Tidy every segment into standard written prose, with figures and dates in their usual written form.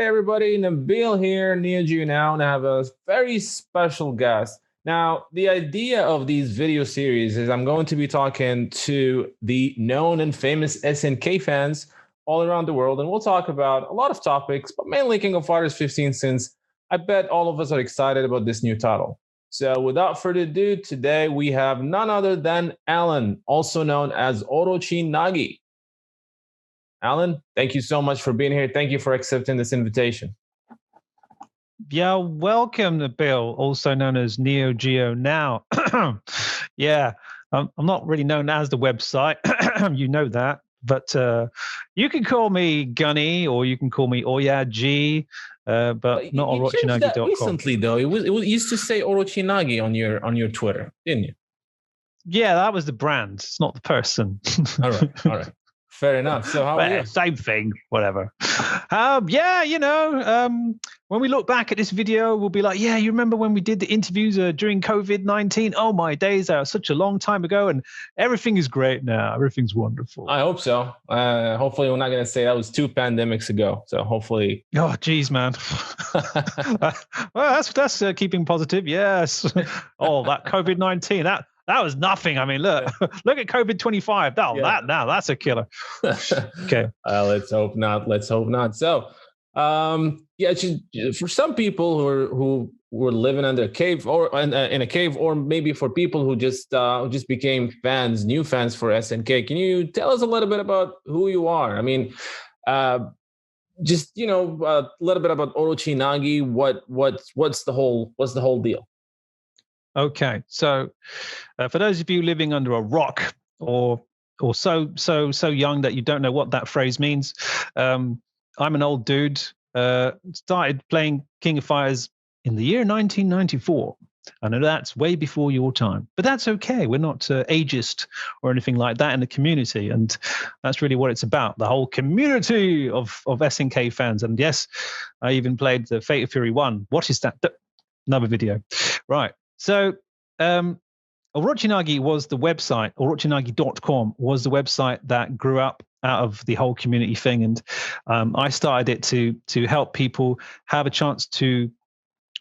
Hey everybody, Nabil here, Neo Geo now, and I have a very special guest. Now, the idea of these video series is I'm going to be talking to the known and famous SNK fans all around the world, and we'll talk about a lot of topics, but mainly King of Fighters 15, since I bet all of us are excited about this new title. So, without further ado, today we have none other than Alan, also known as Orochi Nagi. Alan, thank you so much for being here. Thank you for accepting this invitation. Yeah, welcome to Bill, also known as Neo Geo now. Yeah, I'm not really known as the website. You know that. But you can call me Gunny or you can call me Oya but not Orochinagi.com. Recently, though, it used to say Orochinagi on your Twitter, didn't you? Yeah, that was the brand. It's not the person. All right. Fair enough. So how are you? Same thing, whatever. When we look back at this video, we'll be like, yeah, you remember when we did the interviews during COVID-19? Oh, my days, that was such a long time ago. And everything is great now. Everything's wonderful. I hope so. Hopefully we're not going to say that was 2 pandemics ago. So hopefully. Oh, geez, man. Well, that's keeping positive. Yes. Oh, that COVID-19, that was nothing. I mean, look at COVID-25. That's a killer. Okay. Let's hope not. So, for some people who were living under a cave or in a cave, or maybe for people who just became new fans for SNK, can you tell us a little bit about who you are? I mean, a little bit about Orochi Nagi. What's the whole deal? Okay, so for those of you living under a rock or so young that you don't know what that phrase means, I'm an old dude. Started playing King of Fighters in the year 1994. I know that's way before your time, but that's okay. We're not ageist or anything like that in the community, and that's really what it's about, the whole community of SNK fans. And yes, I even played the Fate of Fury 1. What is that? Another video. Right. So Orochinagi was the website, orochinagi.com was the website that grew up out of the whole community thing. And I started it to help people have a chance to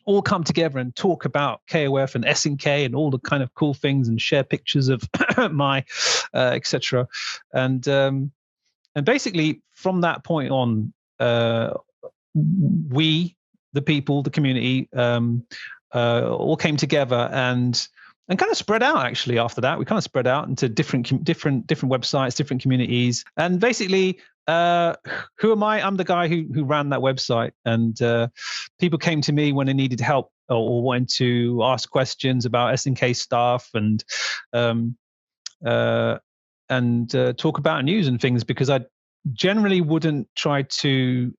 all come together and talk about KOF and SNK and all the kind of cool things and share pictures of my etc. And basically from that point on, we, the people, the community, all came together and kind of spread out. Actually, after that, we kind of spread out into different websites, different communities. And basically, who am I? I'm the guy who ran that website, and people came to me when they needed help or wanted to ask questions about SNK stuff and talk about news and things, because I generally wouldn't try to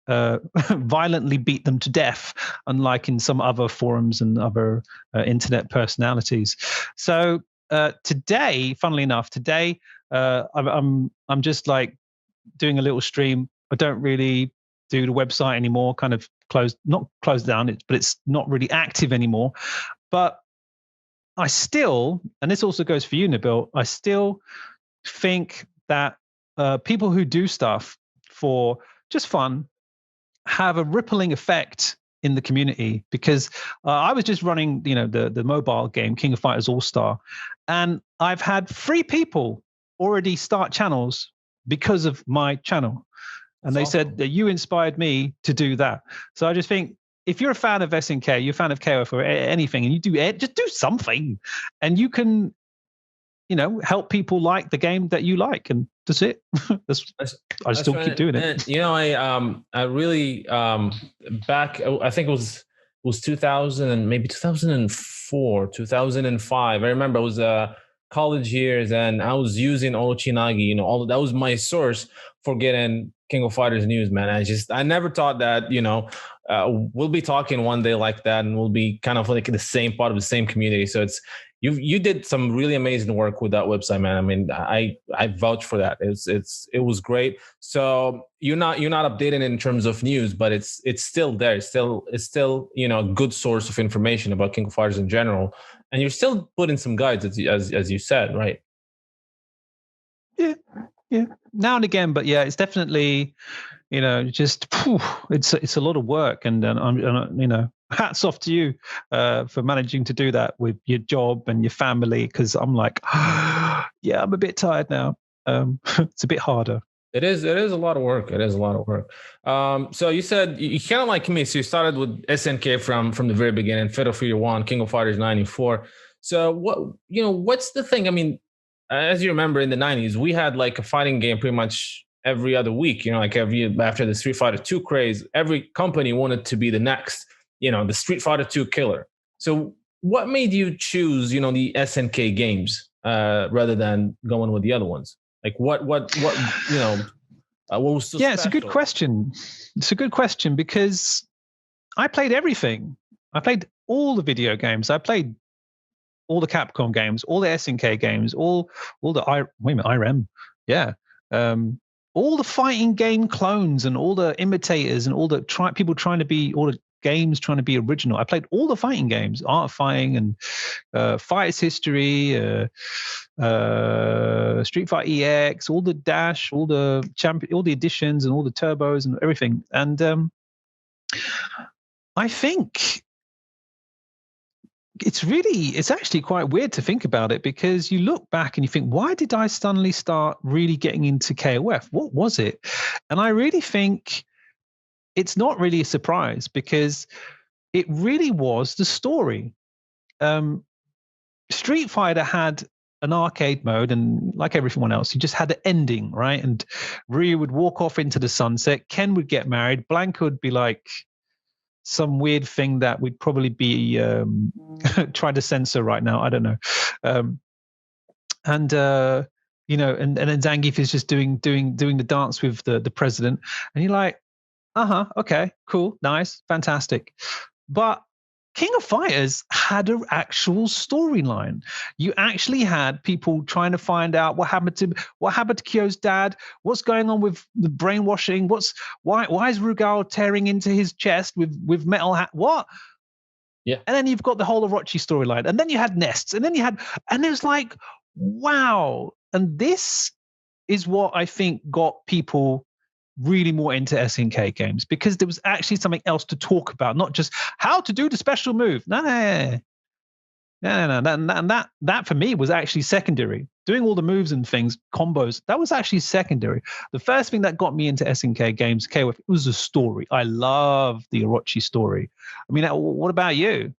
violently beat them to death, unlike in some other forums and other internet personalities. So today, funnily enough, I'm just like doing a little stream. I don't really do the website anymore. Kind of not closed down, but it's not really active anymore. But I still, and this also goes for you, Nabil, I still think that people who do stuff for just fun have a rippling effect in the community, because I was just running, the mobile game King of Fighters All-Star, and I've had 3 people already start channels because of my channel, and they said that you inspired me to do that. So I just think if you're a fan of SNK, you're a fan of KOF or anything, and you do it, just do something, and you can, help people like the game that you like, and that's it. I still keep doing it. I really back. I think it was 2000 and maybe 2004, 2005. I remember it was college years, and I was using Orochinagi. That was my source for getting King of Fighters news, man. I never thought that we'll be talking one day like that, and we'll be kind of like the same part of the same community. So you did some really amazing work with that website, man. I mean, I vouch for that. It was great. So you're not updating in terms of news, but it's still there. It's still a good source of information about King of Fighters in general, and you're still putting some guides as you said, right? Yeah, now and again, but yeah, it's definitely just it's a lot of work, and I'm hats off to you for managing to do that with your job and your family, because I'm like, yeah, I'm a bit tired now. It's a bit harder. It is. It is a lot of work. It is a lot of work. So you said you kind of like me. So you started with SNK from the very beginning. Fatal Fury 1, King of Fighters 94. So what's the thing? I mean, as you remember, in the 90s, we had like a fighting game pretty much every other week. Like after the Street Fighter 2 craze, every company wanted to be the next. The Street Fighter 2 killer. So what made you choose the SNK games rather than going with the other ones? Like what was so yeah, special? It's a good question. It's a good question because I played everything. I played all the video games. I played all the Capcom games, all the SNK games, all the IREM. Yeah. All the fighting game clones and all the imitators and all the people trying to be, all the games trying to be original. I played all the fighting games, Art of Fighting and Fighters History, Street Fighter EX, all the Dash, all the editions and all the turbos and everything. And I think it's actually quite weird to think about it, because you look back and you think, why did I suddenly start really getting into KOF? What was it? And I really think it's not really a surprise, because it really was the story. Street Fighter had an arcade mode, and like everyone else, you just had an ending, right? And Ryu would walk off into the sunset, Ken would get married, Blanca would be like some weird thing that we'd probably be trying to censor right now. I don't know. And then Zangief is just doing the dance with the president, and you're like, okay, cool, nice, fantastic. But King of Fighters had an actual storyline. You actually had people trying to find out what happened to Kyo's dad, what's going on with the brainwashing, why is Rugal tearing into his chest with metal hat? What? Yeah. And then you've got the whole Orochi storyline, and then you had Nests, and it was like, wow. And this is what I think got people really more into SNK games, because there was actually something else to talk about, not just how to do the special move. No. That for me was actually secondary. Doing all the moves and things, combos, that was actually secondary. The first thing that got me into SNK games, KOF, it was the story. I love the Orochi story. I mean, what about you?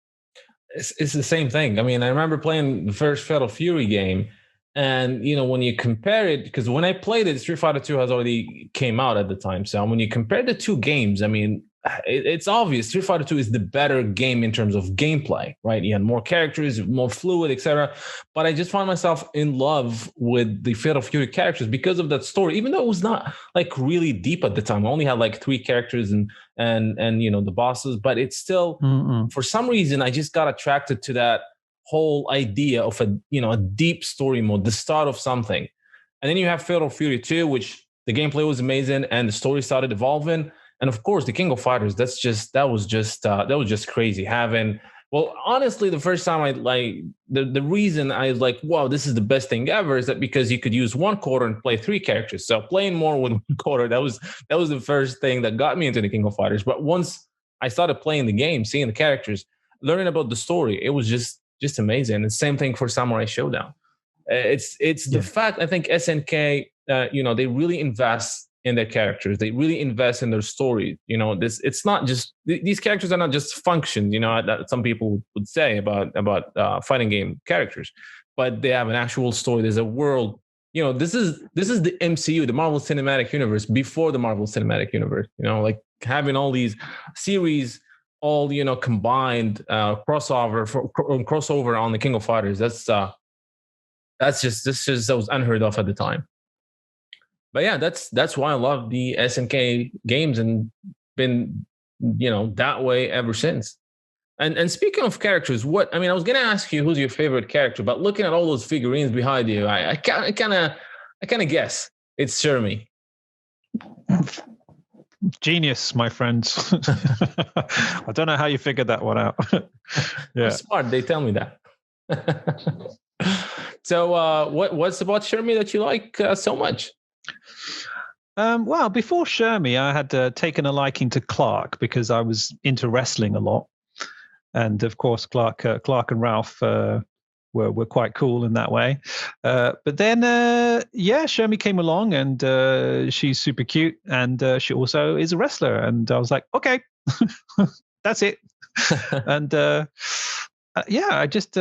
It's the same thing. I mean, I remember playing the first Fatal Fury game, and when you compare it, because when I played it, Street Fighter 2 has already came out at the time. So when you compare the two games, I mean, it's obvious Street Fighter 2 is the better game in terms of gameplay, right? You had more characters, more fluid, etc. But I just found myself in love with the Fatal Fury characters because of that story, even though it was not like really deep at the time. I only had like 3 characters and the bosses, but it's still for some reason I just got attracted to that whole idea of a deep story mode, the start of something. And then you have Fatal Fury 2, which the gameplay was amazing and the story started evolving. And of course, the King of Fighters, that was just crazy. Honestly, the first time the reason I was like, wow, this is the best thing ever, is that because you could use one quarter and play 3 characters. So playing more with one quarter, that was the first thing that got me into the King of Fighters. But once I started playing the game, seeing the characters, learning about the story, it was just amazing. And the same thing for Samurai Showdown. It's the fact, I think SNK, they really invest in their characters. They really invest in their story. It's not just these characters are not just functions. That some people would say about fighting game characters, but they have an actual story. There's a world. This is the MCU, the Marvel Cinematic Universe, before the Marvel Cinematic Universe. Like having all these series, all combined crossover on the King of Fighters. That was unheard of at the time. But yeah, that's why I love the SNK games and been that way ever since. And speaking of characters, I was gonna ask you who's your favorite character, but looking at all those figurines behind you, I kind of guess it's Shermie. Genius, my friends. I don't know how you figured that one out. Yeah, I'm smart. They tell me that. So, what's about Shermie that you like so much? Well, before Shermie, I had taken a liking to Clark because I was into wrestling a lot, and of course, Clark and Ralph were quite cool in that way. But then, Shermie came along, and she's super cute, and she also is a wrestler, and I was like, okay, that's it. And I just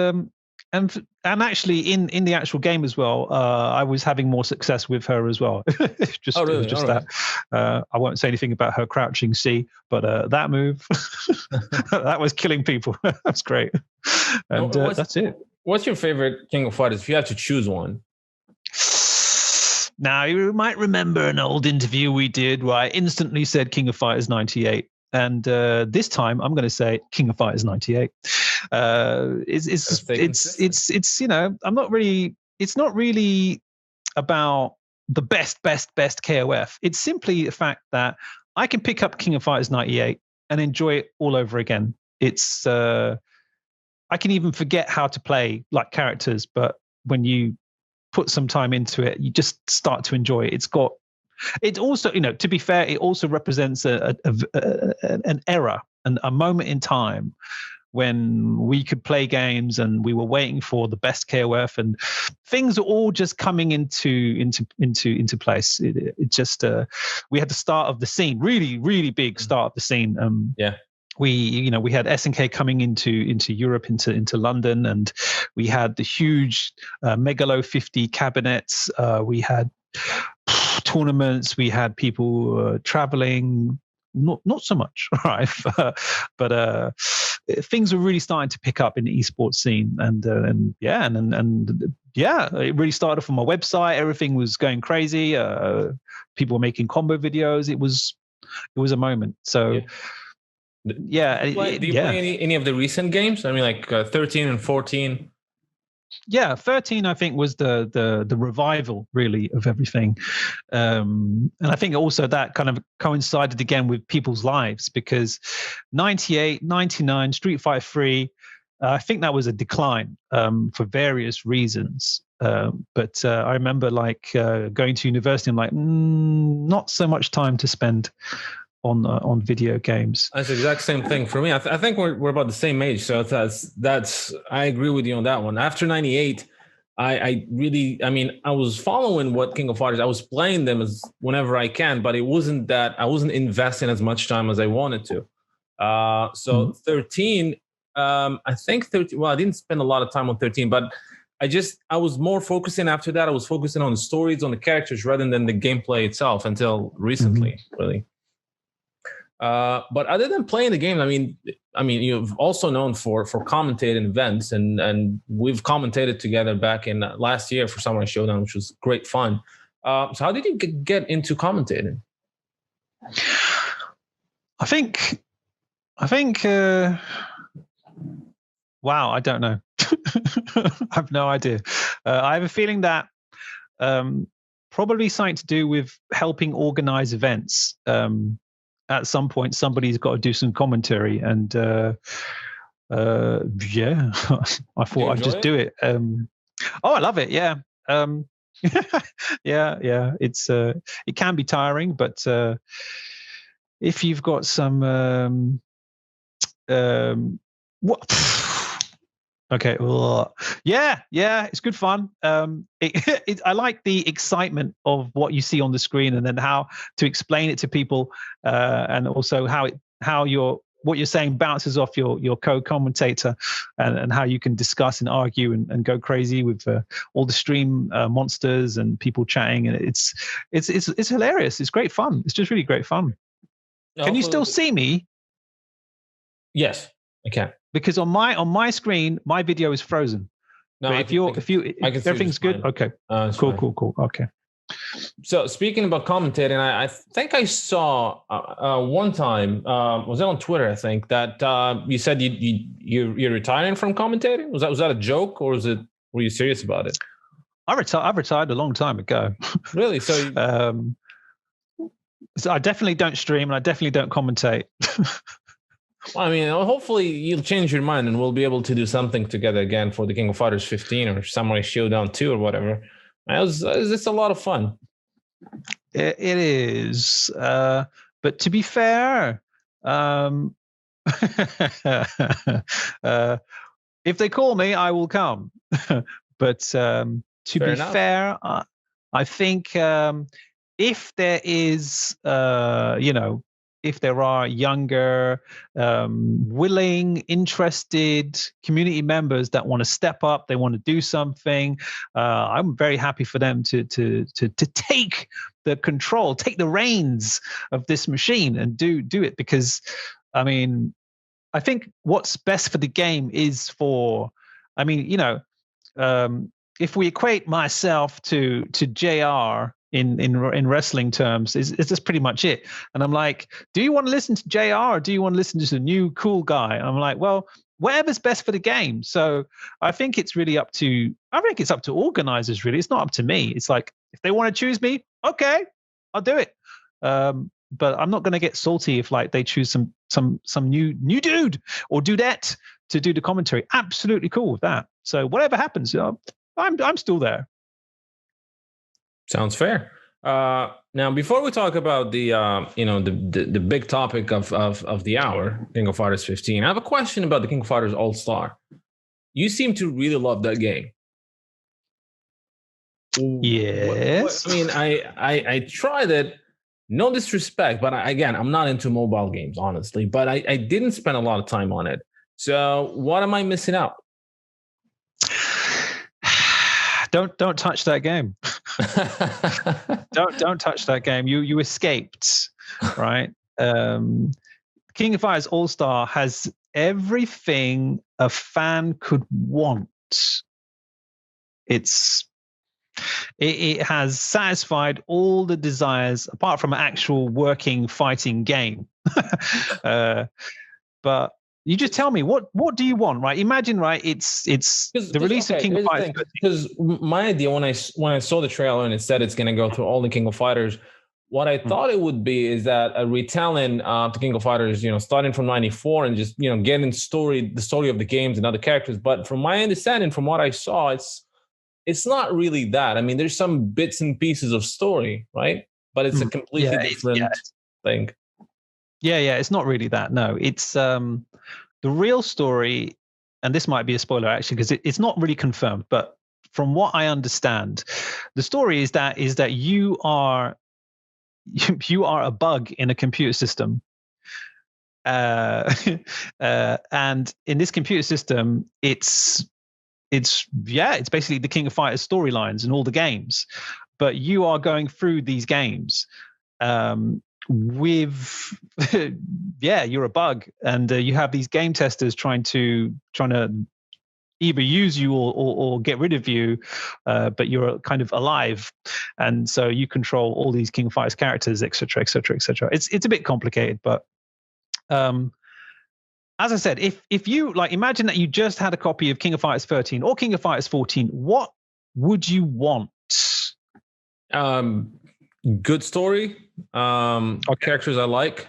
and actually in the actual game as well, I was having more success with her as well. It was just that. I won't say anything about her crouching C, but that move that was killing people. That's great, and that's it. What's your favorite King of Fighters if you had to choose one? Now, you might remember an old interview we did where I instantly said King of Fighters 98. And this time I'm going to say King of Fighters 98. It's I'm not really. It's not really about the best KOF. It's simply the fact that I can pick up King of Fighters 98 and enjoy it all over again. It's I can even forget how to play like characters, but when you put some time into it, you just start to enjoy it. It also, to be fair, it also represents an era and a moment in time when we could play games and we were waiting for the best KOF, and things are all just coming into place. It just we had the start of the scene, really, really big start of the scene. We had SNK coming into Europe, into London, and we had the huge Megalo 50 cabinets. We had tournaments, we had people traveling, not so much, right? but things were really starting to pick up in the esports scene, and it really started from my website. Everything was going crazy. People were making combo videos. It was a moment. So do you play any of the recent games? I mean, like 13 and 14. Yeah, 13 I think was the revival really of everything, and I think also that kind of coincided again with people's lives, because 98, 99, Street Fighter 3, I think that was a decline for various reasons. But I remember going to university, I'm like, not so much time to spend on video games. That's the exact same thing for me. I think we're about the same age, so that's I agree with you on that one. After 98, I was following what King of Fighters. I was playing them as whenever I can, but it wasn't that I wasn't investing as much time as I wanted to. 13, I think 13. Well, I didn't spend a lot of time on 13, but I was more focusing after that. I was focusing on the stories, on the characters, rather than the gameplay itself until recently, really. But other than playing the game, I mean, you've also known for commentating events, and we've commentated together back in last year for Samurai Showdown, which was great fun. So how did you get into commentating? I think. Wow, I don't know. I have no idea. I have a feeling that probably something to do with helping organize events. At some point, somebody's got to do some commentary, and I thought I'd just do it. I love it. Yeah, yeah. It's it can be tiring, but if you've got some what. Okay. Yeah, it's good fun. I like the excitement of what you see on the screen, and then how to explain it to people, and also what you're saying bounces off your co-commentator, and how you can discuss and argue and go crazy with all the stream monsters and people chatting, and it's hilarious. It's great fun. It's just really great fun. Can you still see me? Yes, I can. Because on my screen, my video is frozen. No, but if everything's good, okay, cool, okay. So speaking about commentating, I think I saw one time, was it on Twitter? I think that you said you're retiring from commentating. Was that a joke, or were you serious about it? I've retired a long time ago. Really? So. So I definitely don't stream, and I definitely don't commentate. Well, I mean, hopefully you'll change your mind and we'll be able to do something together again for the King of Fighters 15 or Samurai Showdown 2 or whatever. It's a lot of fun. It is. But to be fair, if they call me, I will come. But to Fair be enough. fair, I think if there is, if there are younger, willing, interested community members that want to step up, they want to do something, I'm very happy for them to take the control, take the reins of this machine and do it. Because, I mean, I think what's best for the game is for, I mean, if we equate myself to JR in wrestling terms, is just pretty much it. And I'm like, do you want to listen to JR or do you want to listen to the new cool guy? And I'm like, well, whatever's best for the game. So I think it's really up to organizers, really. It's not up to me. It's like, if they want to choose me, okay, I'll do it. But I'm not going to get salty if like they choose some new dude or dudette to do the commentary. Absolutely cool with that. So whatever happens, I'm still there. Sounds fair. Now, before we talk about the the big topic of the hour, King of Fighters 15, I have a question about the King of Fighters All Star. You seem to really love that game. Yes. I mean, I tried it. No disrespect, but again, I'm not into mobile games, honestly. But I didn't spend a lot of time on it. So what am I missing out? Don't touch that game. don't touch that game. You escaped, right? King of Fighters All Star has everything a fan could want. It has satisfied all the desires apart from an actual working fighting game. But you just tell me what do you want, right? Imagine, right? It's the release of King of Fighters. Because my idea when I saw the trailer and it said it's going to go through all the King of Fighters, what I thought it would be is that a retelling to King of Fighters, starting from '94 and just getting the story of the games and other characters. But from my understanding, from what I saw, it's not really that. I mean, there's some bits and pieces of story, right? But it's a completely different thing. Yeah, it's not really that. No, it's the real story, and this might be a spoiler actually, because it's not really confirmed. But from what I understand, the story is that you are a bug in a computer system. And in this computer system, it's basically the King of Fighters storylines in all the games, but you are going through these games with you're a bug, and you have these game testers trying to either use you or get rid of you, but you're kind of alive, and so you control all these King of Fighters characters, etc., etc., etc. It's a bit complicated, but as I said, if you imagine that you just had a copy of King of Fighters 13 or King of Fighters 14, what would you want? Good story, characters I like,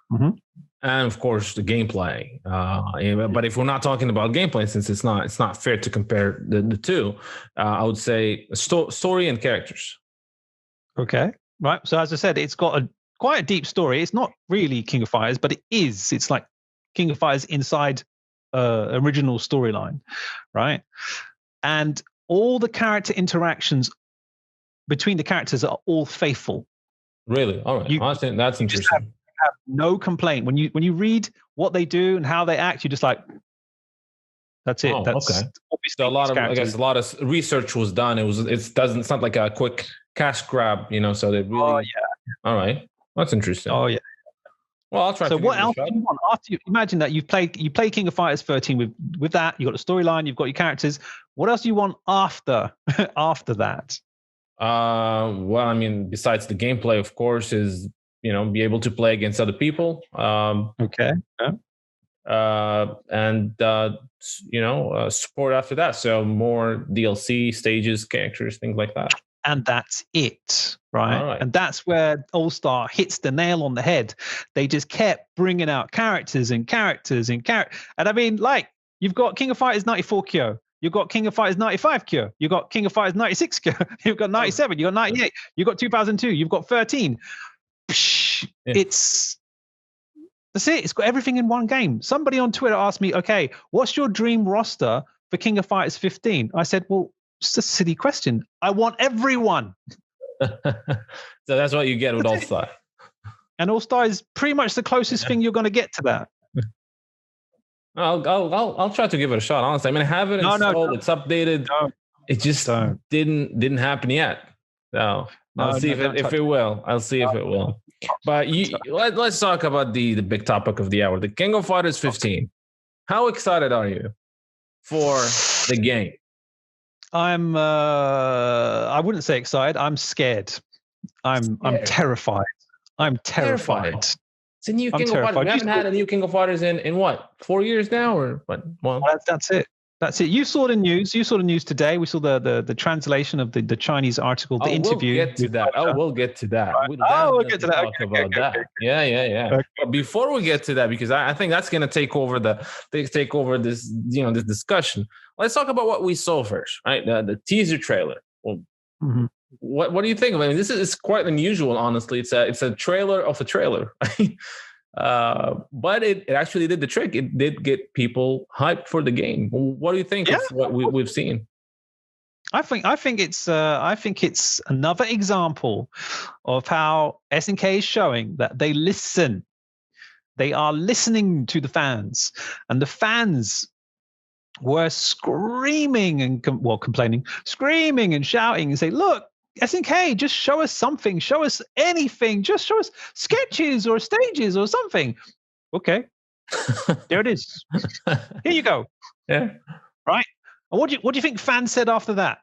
and of course the gameplay. But if we're not talking about gameplay, since it's not fair to compare the two, I would say story and characters. Okay, right. So as I said, it's got quite a deep story. It's not really King of Fighters, but it is. It's like King of Fighters inside original storyline, right? And all the character interactions between the characters are all faithful. Really? All right. I think that's interesting. Have no complaint when you read what they do and how they act. You're just like, that's it. That's okay. So a lot of research was done. It's not like a quick cash grab, So they really. Oh yeah. All right. That's interesting. Oh yeah. Well, I'll try. So what else do you want after you imagine that you play King of Fighters 13 with that? You've got the storyline, you've got your characters. What else do you want after that? Well, I mean, besides the gameplay, of course, is be able to play against other people. Okay. Yeah. And support after that. So more DLC stages, characters, things like that. And that's it, right? All right. And that's where All Star hits the nail on the head. They just kept bringing out characters and characters and characters. And I mean, you've got King of Fighters 94 Kyo. You got King of Fighters 95 Cure. You got King of Fighters 96 Cure. You've got 97. You got 98. You got 2002. You've got 13. Psh, Yeah. That's it. It's got everything in one game. Somebody on Twitter asked me, okay, what's your dream roster for King of Fighters 15? I said, well, it's a silly question. I want everyone. So that's what you get with All Star. And All Star is pretty much the closest thing you're going to get to that. I'll try to give it a shot. Honestly, I mean, I have it installed. It's updated. It just didn't happen yet. So I'll see if it will. I'll see if it will. But let's talk about the big topic of the hour, the King of Fighters 15. How excited are you for the game? I wouldn't say excited. I'm scared. I'm terrified. I'm terrified. It's a new King of Fighters. We haven't had a new King of Fighters in what, 4 years now, or what? Well, that's it. That's it. You saw the news. You saw the news today. We saw the translation of the Chinese article, the interview. We'll get to that. We'll get to that. Right. We'll get to that. Talk about that. Yeah. Okay. But before we get to that, because I think that's going to take over this this discussion. Let's talk about what we saw first, right? The teaser trailer. Well, what do you think? I mean, this is quite unusual, honestly. It's a trailer of a trailer. But it actually did the trick. It did get people hyped for the game. What do you think of what we've seen? I think it's another example of how SNK is showing that they listen. They are listening to the fans, and the fans were screaming and complaining, screaming and shouting and say, "Look, SNK, just show us something. Show us anything. Just show us sketches or stages or something." Okay, there it is. Here you go. Yeah. Right. And what do you think fans said after that?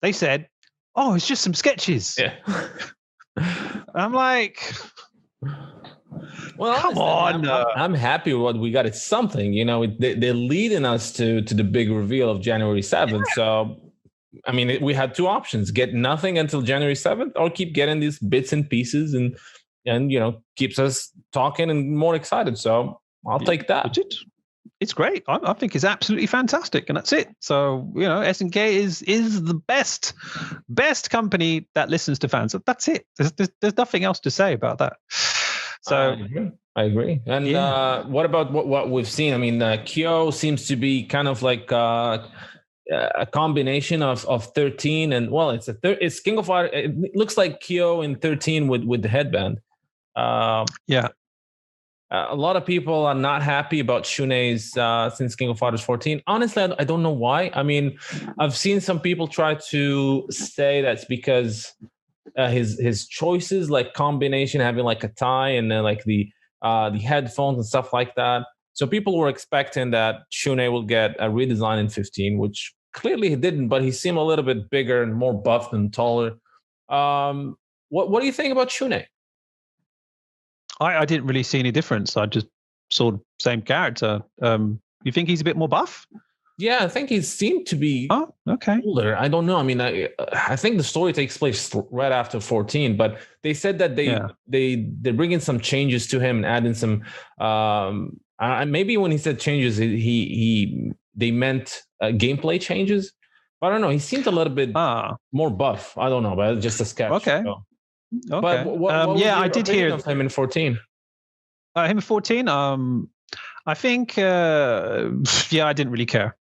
They said, "Oh, it's just some sketches." Yeah. I'm like, well, come on. I'm happy with what we got. It's something, they're leading us to the big reveal of January 7th. Yeah. So, I mean, we had two options: get nothing until January 7th, or keep getting these bits and pieces and keeps us talking and more excited. So I'll take that. It's great. I think it's absolutely fantastic, and that's it. So SNK is the best company that listens to fans. That's it. There's nothing else to say about that. So I agree. And what about what we've seen? I mean, Kyo seems to be kind of like a combination of 13 and it's King of Fighters. It looks like Kyo in 13 with the headband. A lot of people are not happy about Shune's since King of Fighters 14. Honestly, I don't know why. I mean, I've seen some people try to say that's because his choices, like combination, having like a tie and then like the headphones and stuff like that. So people were expecting that Shune will get a redesign in 15, which clearly he didn't, but he seemed a little bit bigger and more buffed and taller. What do you think about Shune? I didn't really see any difference. I just saw the same character. You think he's a bit more buff? Yeah, I think he seemed to be older. I don't know. I mean, I think the story takes place right after 14, but they said that they're bringing some changes to him and adding some. Maybe when he said changes, they meant gameplay changes. But I don't know. He seemed a little bit more buff. I don't know, but it's just a sketch. Okay. So. Okay. But what was your I did hear of him in 14. Him in 14. I think. I didn't really care.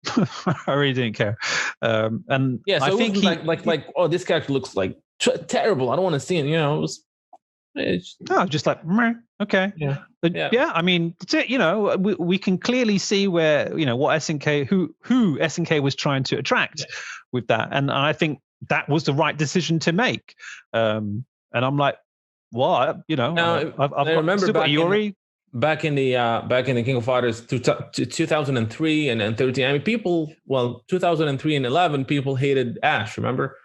I really didn't care. And yeah, so I think like oh, this character looks like terrible. I don't want to see it. It's just like okay. Yeah. I mean, that's it. We can clearly see where what SNK who SNK was trying to attract with that, and I think that was the right decision to make. And I'm like, what? Now, I've remember got Yuri. Back in the King of Fighters 2003 and 13. I mean, 2003 and 11, people hated Ash. Remember?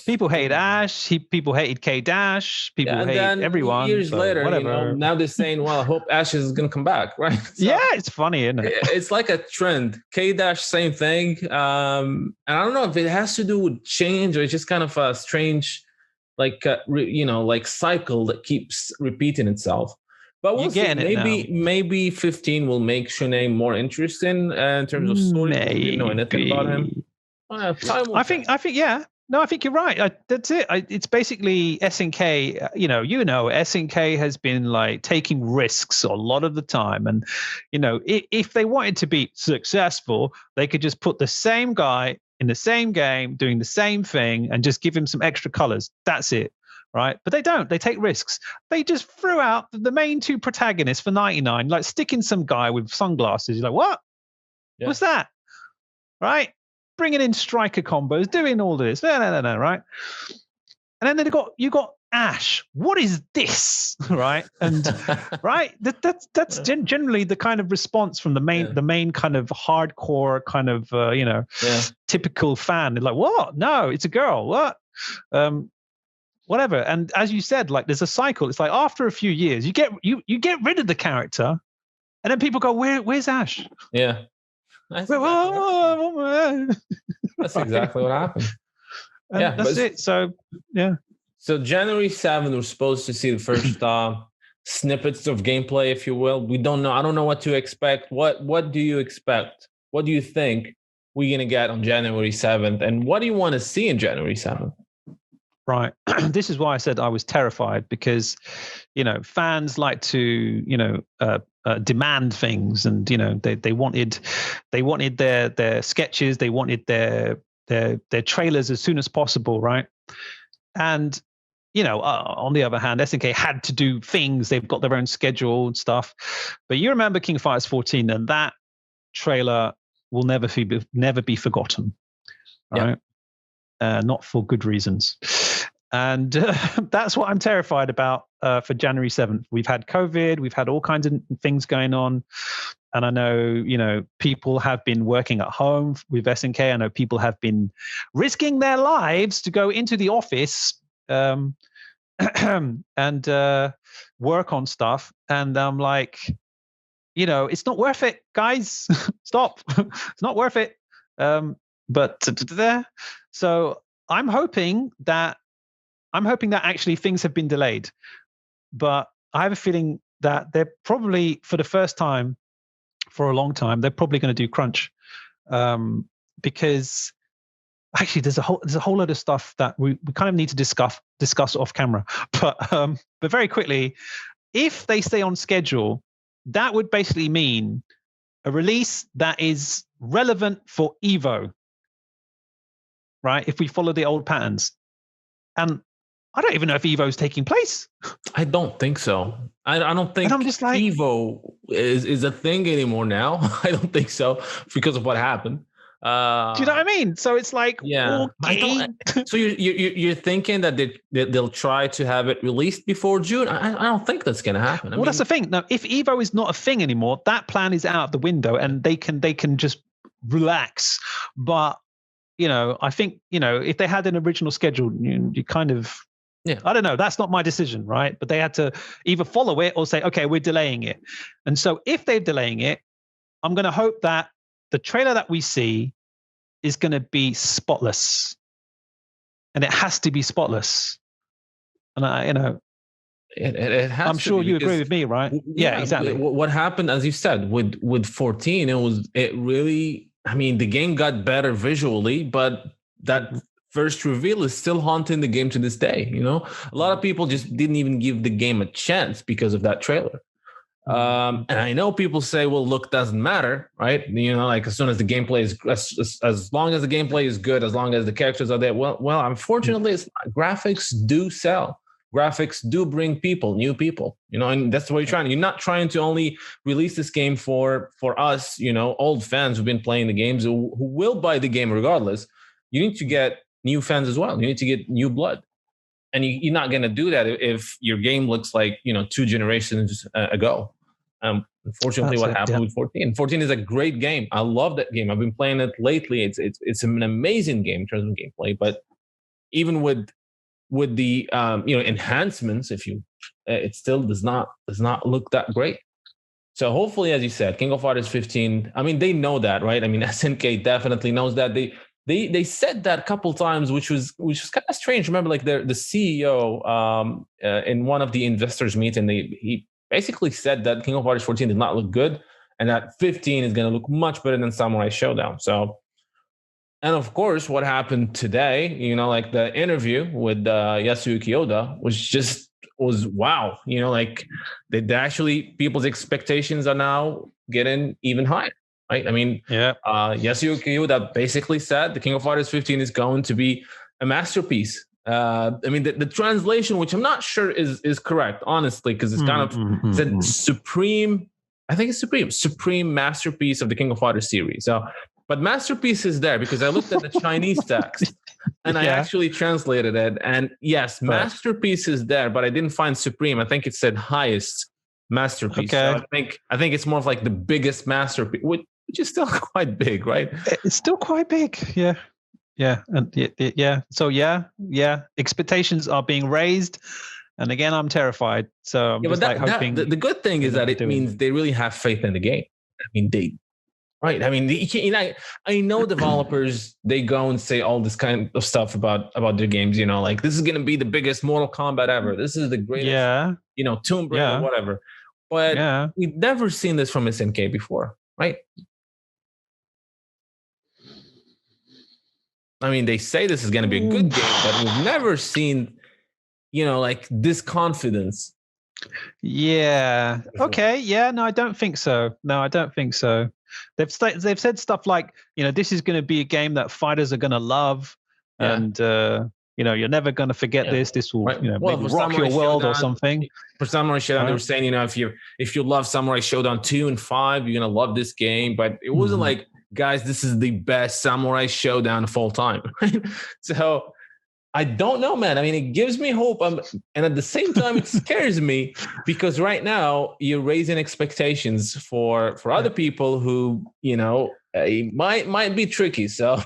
People hated Ash. People hated K-Dash. People hated everyone. Years later, whatever. Now they're saying, "Well, I hope Ash is going to come back." Right? So, yeah, it's funny, isn't it? It's like a trend. K-Dash, same thing. And I don't know if it has to do with change or it's just kind of a strange, like cycle that keeps repeating itself. But You're we'll see. getting it now. Maybe 15 will make Shunei more interesting in terms of story. We didn't know anything about him. Time will I think, yeah. No, I think you're right. That's it. It's basically SNK. SNK has been like taking risks a lot of the time, and if they wanted to be successful, they could just put the same guy in the same game doing the same thing and just give him some extra colors. That's it, right? But they don't. They take risks. They just threw out the main two protagonists for 99, like sticking some guy with sunglasses. You're like, what? Yeah. What's that? Right? Bringing in striker combos, doing all this. No, right? And then you got Ash. What is this? Right? And right? That's generally the kind of response from the main kind of hardcore kind of typical fan. They're like, what? No, it's a girl. What? Whatever. And as you said, like there's a cycle. It's like after a few years, you get rid of the character, and then people go, where's Ash? Yeah. That's exactly what happened. And that's it. So, yeah. So January 7th, we're supposed to see the first snippets of gameplay, if you will. We don't know. I don't know what to expect. What do you expect? What do you think we're going to get on January 7th? And what do you want to see in January 7th? Right. This is why I said I was terrified, because, fans like to, demand things, and they wanted their sketches, they wanted their trailers as soon as possible, right? And on the other hand, SNK had to do things. They've got their own schedule and stuff. But you remember King of Fighters 14, and that trailer will never be forgotten, right? Not for good reasons. And that's what I'm terrified about for January 7th. We've had COVID, we've had all kinds of things going on. And I know, people have been working at home with SNK. I know people have been risking their lives to go into the office and work on stuff. And I'm like, it's not worth it, guys. Stop. It's not worth it. So I'm hoping that actually things have been delayed, but I have a feeling that they're probably, for the first time for a long time, they're probably going to do crunch, because actually there's a whole lot of stuff that we kind of need to discuss off camera. But very quickly, if they stay on schedule, that would basically mean a release that is relevant for Evo, right? If we follow the old patterns. And I don't even know if Evo is taking place. I don't think so. I don't think I'm just like, Evo is a thing anymore now. I don't think so, because of what happened. Do you know what I mean? So it's like, yeah. Okay. So you're thinking that they'll try to have it released before June? I don't think that's going to happen. Well, that's the thing. Now, if Evo is not a thing anymore, that plan is out of the window, and they can just relax. But I think if they had an original schedule, you kind of. Yeah. I don't know. That's not my decision, right? But they had to either follow it or say, okay, we're delaying it. And so if they're delaying it, I'm going to hope that the trailer that we see is going to be spotless. And it has to be spotless. And it has. I'm sure you agree with me, right? Yeah, exactly. What happened, as you said, with 14, it really, the game got better visually, but that first reveal is still haunting the game to this day. A lot of people just didn't even give the game a chance because of that trailer. And I know people say, well, look, doesn't matter, right? Like as soon as the gameplay is, as long as the gameplay is good, as long as the characters are there. Well, unfortunately, graphics do sell. Graphics do bring new people, and that's what you're trying. You're not trying to only release this game for us, old fans who've been playing the games who will buy the game regardless. You need to get new fans as well. You need to get new blood. And you're not going to do that if your game looks like, 2 generations ago. Unfortunately, what happened with 14. 14 is a great game. I love that game. I've been playing it lately. It's an amazing game in terms of gameplay. But even with the enhancements, it still does not look that great. So hopefully, as you said, King of Fighters 15. They know that, right? SNK definitely knows that. They said that a couple times, which was kind of strange. Remember, like the CEO in one of the investors meeting, basically said that King of Fighters 14 did not look good, and that 15 is going to look much better than Samurai Showdown. So, and of course, what happened today, like the interview with Yasuki Oda was wow. Like they actually, people's expectations are now getting even higher, right? I mean, Yeah. Yasuki Oda basically said the King of Fighters 15 is going to be a masterpiece. I mean, the translation, which I'm not sure is correct, honestly, because it's kind of said supreme. I think it's supreme masterpiece of the King of Fighters series. So, but masterpiece is there because I looked at the Chinese text and I actually translated it. And yes, masterpiece is there, but I didn't find supreme. I think it said highest masterpiece. Okay. So I think it's more of like the biggest masterpiece, which is still quite big, right? It's still quite big. Yeah. Yeah. And yeah. So yeah. Expectations are being raised. And again, I'm terrified. So I'm just hoping. The good thing is that it means they really have faith in the game. I mean, right. I mean, I know developers, they go and say all this kind of stuff about their games, like this is going to be the biggest Mortal Kombat ever. This is the greatest, Tomb Raider, whatever. But we've never seen this from SNK before, right? I mean, they say this is going to be a good game, but we've never seen, like this confidence. Yeah. Okay. Yeah. No, I don't think so. They've said stuff like, this is going to be a game that fighters are going to love, and you're never going to forget this. This will, maybe rock your world or something. For Samurai Showdown, they were saying, if you love Samurai Showdown 2 and 5, you're going to love this game. But it wasn't like, guys, this is the best Samurai Showdown of all time. So I don't know, man. I mean, it gives me hope. And at the same time, it scares me because right now you're raising expectations for other people who, might be tricky. So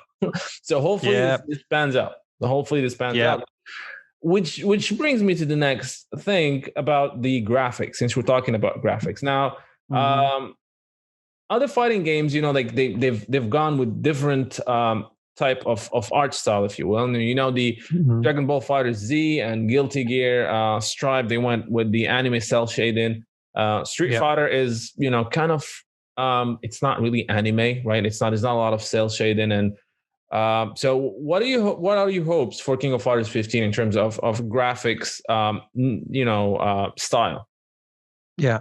hopefully this pans out. Hopefully this pans out. Which brings me to the next thing about the graphics, since we're talking about graphics. Now, other fighting games, like they've gone with different type of art style, if you will. And the Dragon Ball Fighter Z and Guilty Gear Stripe, they went with the anime cell shading. Street Fighter is kind of it's not really anime, right? There's not a lot of cell shading. And so what are your hopes for King of Fighters 15 in terms of graphics style? Yeah.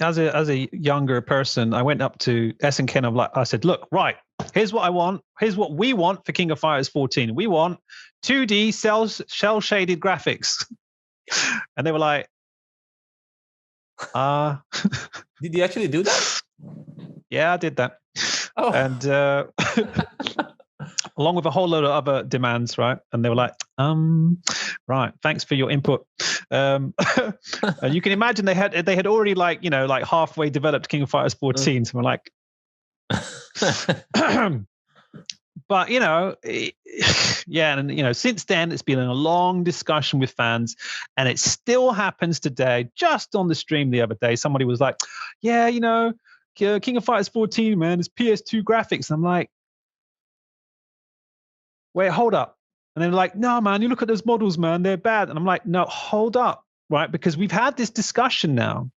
As a younger person, I went up to SNK and I said, look, right, here's what I want. Here's what we want for King of Fighters 14. We want 2D cell shaded graphics. And they were like, Did you actually do that? Yeah, I did that. Oh. And along with a whole load of other demands, right? And they were like, right, thanks for your input. And you can imagine they had already like halfway developed King of Fighters 14. So we're like, but and since then it's been a long discussion with fans, and it still happens today. Just on the stream the other day, somebody was like, King of Fighters 14, man, it's PS2 graphics. And I'm like, wait, hold up. And they're like, no, man, you look at those models, man, they're bad. And I'm like, no, hold up, right? Because we've had this discussion now.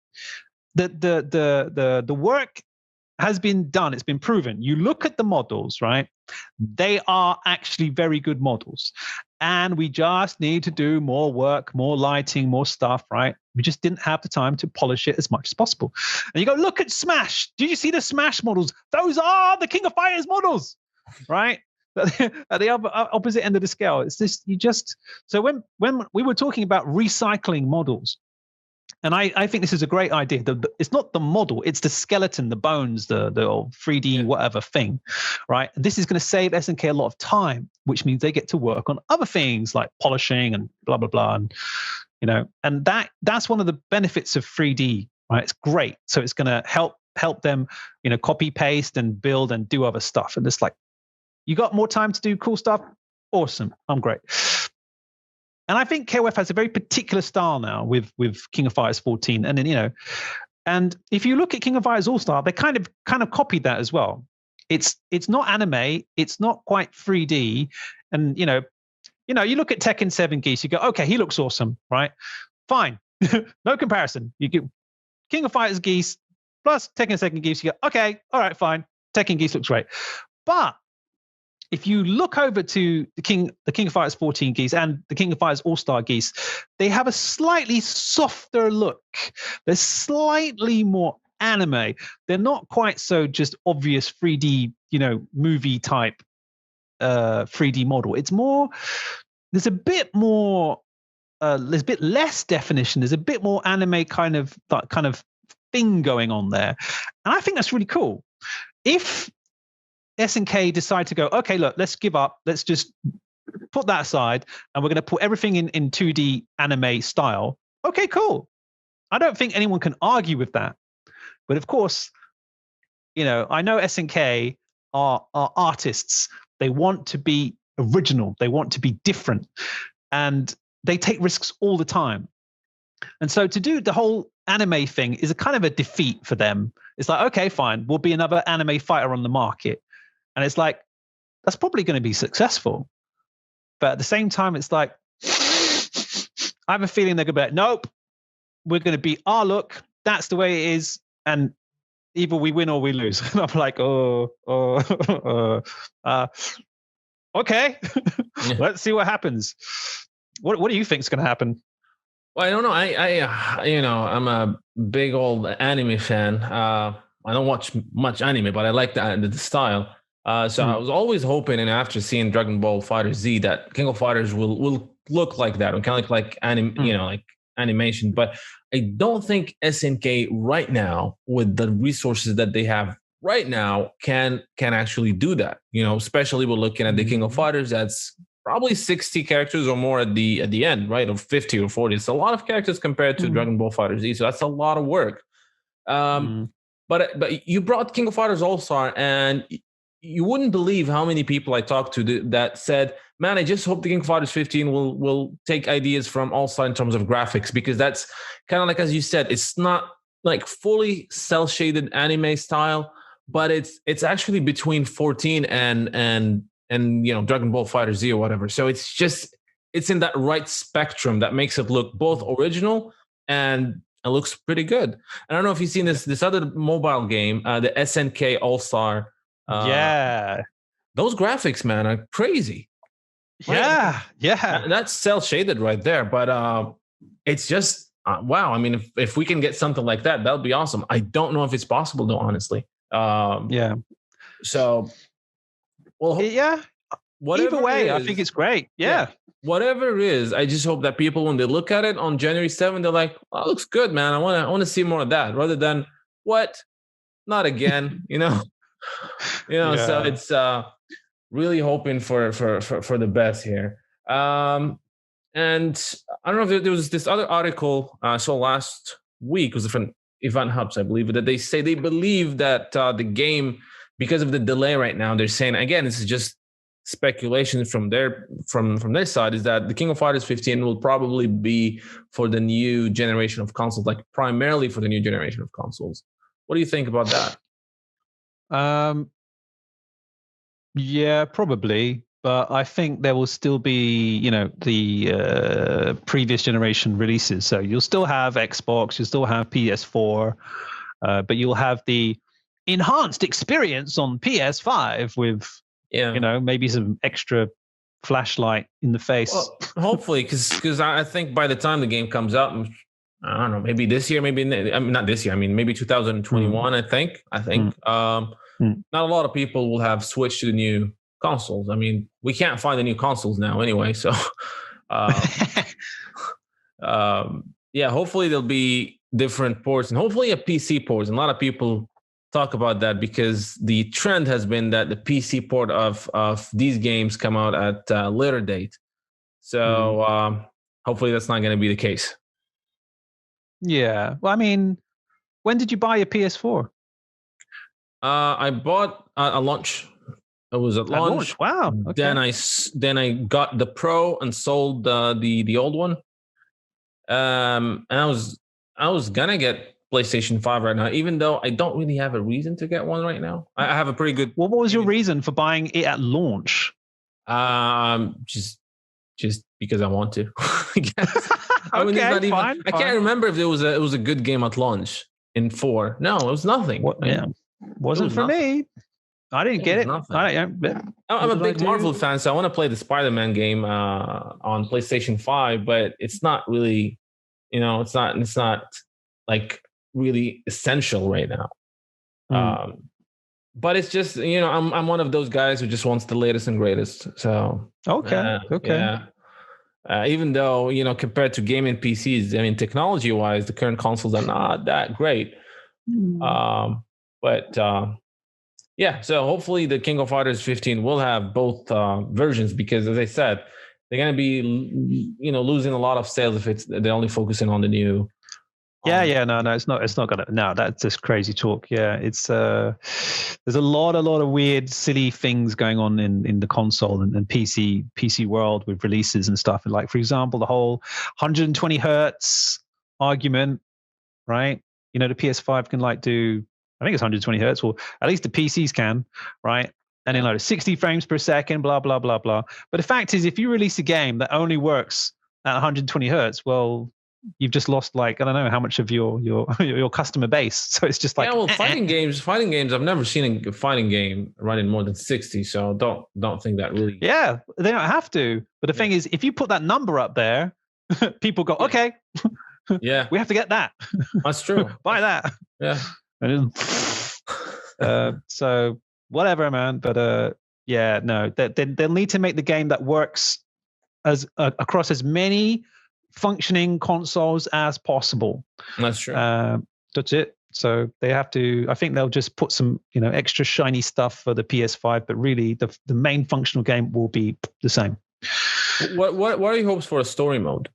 The work has been done. It's been proven. You look at the models, right? They are actually very good models. And we just need to do more work, more lighting, more stuff, right? We just didn't have the time to polish it as much as possible. And you go, look at Smash. Did you see the Smash models? Those are the King of Fighters models, right? At the opposite end of the scale. It's just so when we were talking about recycling models, and I think this is a great idea. It's not the model, it's the skeleton, the bones, the 3D whatever thing, right? This is going to save SNK a lot of time, which means they get to work on other things like polishing and blah blah blah, and that's one of the benefits of 3D, right? It's great. So it's going to help them, copy paste and build and do other stuff, and it's like, you got more time to do cool stuff? Awesome. I'm great. And I think KOF has a very particular style now with King of Fighters 14. And then, and if you look at King of Fighters All-Star, they kind of copied that as well. It's not anime. It's not quite 3D. And, you look at Tekken 7 Geese, you go, okay, he looks awesome, right? Fine. No comparison. King of Fighters Geese plus Tekken 2nd Geese, you go, okay, all right, fine. Tekken Geese looks great. But if you look over to the King of Fighters 14 Geese and the King of Fighters All-Star Geese, they have a slightly softer look. They're slightly more anime. They're not quite so just obvious 3D, movie type 3D model. It's more, there's a bit more, there's a bit less definition. There's a bit more anime kind of thing going on there. And I think that's really cool. If SNK decide to go, okay, look, let's give up. Let's just put that aside, and we're going to put everything in 2D anime style. Okay, cool. I don't think anyone can argue with that. But of course, I know SNK are artists. They want to be original. They want to be different. And they take risks all the time. And so to do the whole anime thing is a kind of a defeat for them. It's like, okay, fine. We'll be another anime fighter on the market. And it's like, that's probably going to be successful. But at the same time, it's like, I have a feeling they're going to be like, nope, we're going to be our look. That's the way it is. And either we win or we lose. And I'm like, okay, let's see what happens. What do you think is going to happen? Well, I don't know. I'm a big old anime fan. I don't watch much anime, but I like the style. So I was always hoping, and after seeing Dragon Ball Fighter Z, that King of Fighters will look like that, kind of like like animation. But I don't think SNK right now, with the resources that they have right now, can actually do that. Especially we're looking at the King of Fighters. That's probably 60 characters or more at the end, right? Or 50 or 40. It's a lot of characters compared to Dragon Ball Fighter Z. So that's a lot of work. But you brought King of Fighters All-Star, and you wouldn't believe how many people I talked to that said, man, I just hope the King of Fighters 15 will take ideas from All-Star in terms of graphics, because that's kind of like, as you said, it's not like fully cel-shaded anime style, but it's actually between 14 and Dragon Ball Fighter Z or whatever. So it's in that right spectrum that makes it look both original and it looks pretty good. I don't know if you've seen this other mobile game, the SNK All-Star. Those graphics, man, are crazy. Yeah. That's cel shaded right there, but it's just wow. I mean, if we can get something like that, that would be awesome. I don't know if it's possible though, honestly. So, well, either way, I think it's great. Yeah. Whatever it is, I just hope that people, when they look at it on January 7th, they're like, "Oh, it looks good, man. I want to see more of that," rather than what? Not again, So it's really hoping for the best here. And I don't know if there was this other article I saw last week, it was from Event Hubs, I believe, that they say they believe that the game, because of the delay right now, they're saying, again, this is just speculation from their side, is that the King of Fighters 15 will probably be for the new generation of consoles, like primarily for the new generation of consoles. What do you think about that? Yeah, probably. But I think there will still be, the previous generation releases. So you'll still have Xbox, you'll still have PS4, but you'll have the enhanced experience on PS5 with, maybe some extra flashlight in the face. Well, hopefully, because I think by the time the game comes out, I don't know, maybe this year, not this year. I mean, maybe 2021. I think. Not a lot of people will have switched to the new consoles. I mean, we can't find the new consoles now anyway. So, hopefully there'll be different ports, and hopefully a PC port. And a lot of people talk about that because the trend has been that the PC port of these games come out at a later date. So hopefully that's not going to be the case. Yeah. Well, I mean, when did you buy your PS4? I bought a launch. It was at launch. Wow. Okay. Then I got the Pro and sold the old one. And I was gonna get PlayStation 5 right now, even though I don't really have a reason to get one right now. I have a pretty good. What was your reason for buying it at launch? Just because I want to. I guess. Fine. I can't remember if it was a good game at launch. in 4. No, it was nothing. What? Yeah, wasn't for me. I didn't get it. I'm a big Marvel fan, so I want to play the Spider-Man game on PlayStation 5, but it's not really, it's not like really essential right now. But it's just, I'm one of those guys who just wants the latest and greatest. So okay. Yeah. Even though, compared to gaming PCs, I mean, technology-wise, the current consoles are not that great. Yeah, so hopefully the King of Fighters 15 will have both versions, because, as I said, they're going to be, losing a lot of sales if they're only focusing on the new. No, it's not gonna. No, that's just crazy talk. Yeah, it's there's a lot of weird, silly things going on in the console and PC world with releases and stuff. And like, for example, the whole 120 hertz argument, right? The PS5 can do, I think it's 120 hertz, or at least the PCs can, right? And then 60 frames per second, blah blah blah blah. But the fact is, if you release a game that only works at 120 hertz, well, you've just lost, I don't know how much of your customer base. So it's just fighting games. I've never seen a fighting game running more than 60. So don't think that really. Yeah, they don't have to. But the thing is, if you put that number up there, people go, okay, yeah, we have to get that. That's true. Buy that. Yeah. So whatever, man. But they'll need to make the game that works as across as many functioning consoles as possible. That's true. That's it. So they have to. I think they'll just put some, extra shiny stuff for the PS5, but really the main functional game will be the same. What are your hopes for a story mode?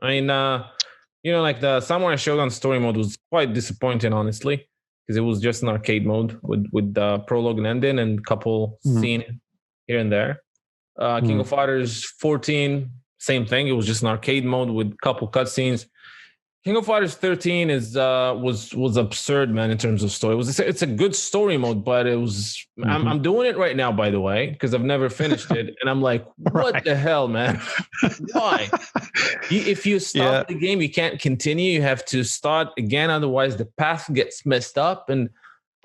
I mean, like the Samurai Shodown story mode was quite disappointing, honestly, because it was just an arcade mode with the prologue and ending and a couple scenes here and there. King of Fighters 14. Same thing. It was just an arcade mode with a couple cutscenes. King of Fighters 13 was absurd, man, in terms of story. It's a good story mode, but it was. I'm doing it right now, by the way, because I've never finished it, and I'm like, what the hell, man? Why? If you stop the game, you can't continue. You have to start again, otherwise the path gets messed up. And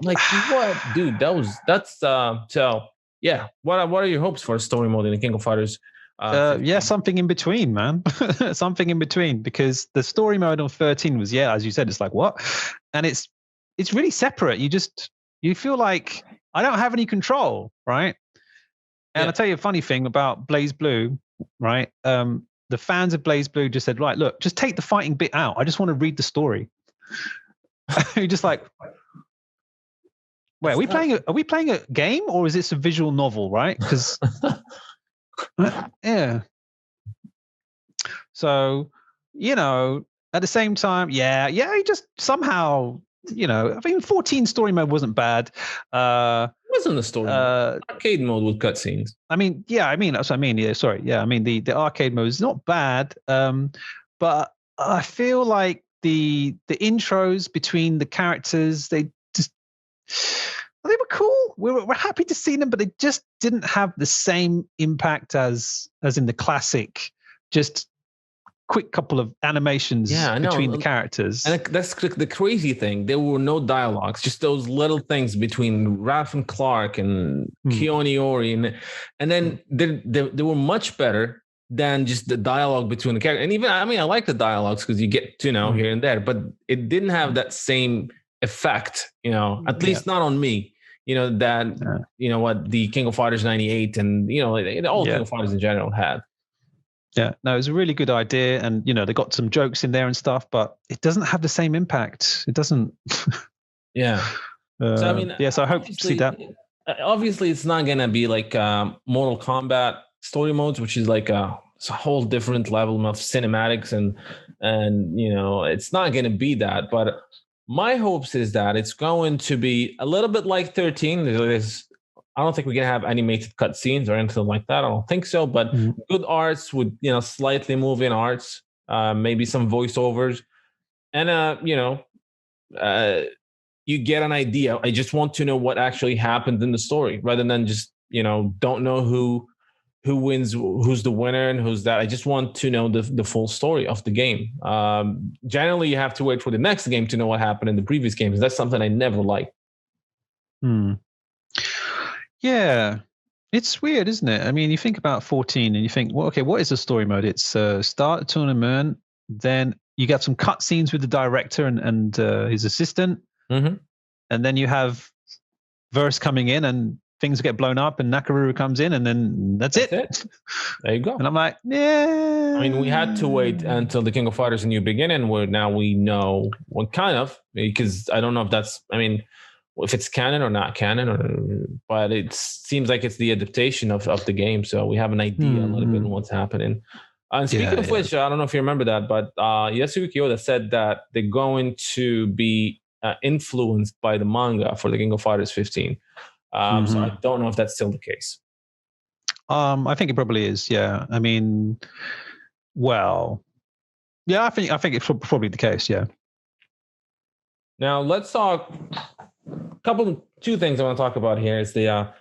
I'm like, what, dude? That's so. Yeah. What are your hopes for a story mode in the King of Fighters? Something in between, man. Something in between, because the story mode on 13 was, as you said, it's like, what? And it's really separate. You feel like I don't have any control, right? And I'll tell you a funny thing about Blaze Blue, right? The fans of Blaze Blue just said, right, look, just take the fighting bit out. I just want to read the story. You're just like, wait, are we playing a game, or is this a visual novel, right? Because yeah. So, at the same time, he just somehow, I mean, 14 story mode wasn't bad. It wasn't a story mode. Arcade mode with cutscenes. I mean, that's what I mean. Yeah, sorry. Yeah, I mean, the arcade mode is not bad. But I feel like the intros between the characters, they were cool. We're happy to see them, but they just didn't have the same impact as in the classic. Just quick couple of animations between the characters. And that's the crazy thing. There were no dialogues, just those little things between Raph and Clark and Keone Ori. And then they were much better than just the dialogue between the characters. And even, I mean, I like the dialogues because you get to know here and there, but it didn't have that same effect, at least not on me. What the King of Fighters 98 and, all King of Fighters in general had. Yeah, no, it was a really good idea. And, they got some jokes in there and stuff, but it doesn't have the same impact. It doesn't. Yeah. So, I mean, so I hope to see that. Obviously, it's not going to be like Mortal Kombat story modes, which is like it's a whole different level of cinematics. And it's not going to be that. But my hopes is that it's going to be a little bit like 13. I don't think we're going to have animated cutscenes or anything like that. I don't think so. But good arts with, slightly moving arts, maybe some voiceovers. And, you get an idea. I just want to know what actually happened in the story rather than just, don't know who who wins, who's the winner, and who's that. I just want to know the full story of the game. Generally, you have to wait for the next game to know what happened in the previous games. That's something I never liked. Yeah. It's weird, isn't it? I mean, you think about 14 and you think, well, okay, what is a story mode? It's start a tournament, then you get some cutscenes with the director and his assistant, Mm-hmm. and then you have Verse coming in and things get blown up and Nakaruru comes in and then that's it. There you go. And I'm like, yeah. I mean, we had to wait until the King of Fighters: A New Beginning, where now we know what kind of, because I don't know if that's, I mean, if it's canon or not canon, but it seems like it's the adaptation of the game, so we have an idea a little bit on what's happening. And speaking of which, I don't know if you remember that, but Yasuki Oda said that they're going to be influenced by the manga for the King of Fighters 15. So I don't know if that's still the case. I think it probably is. Yeah, I mean, well, yeah, I think it's probably the case. Yeah. Now let's talk. Two things I want to talk about here is the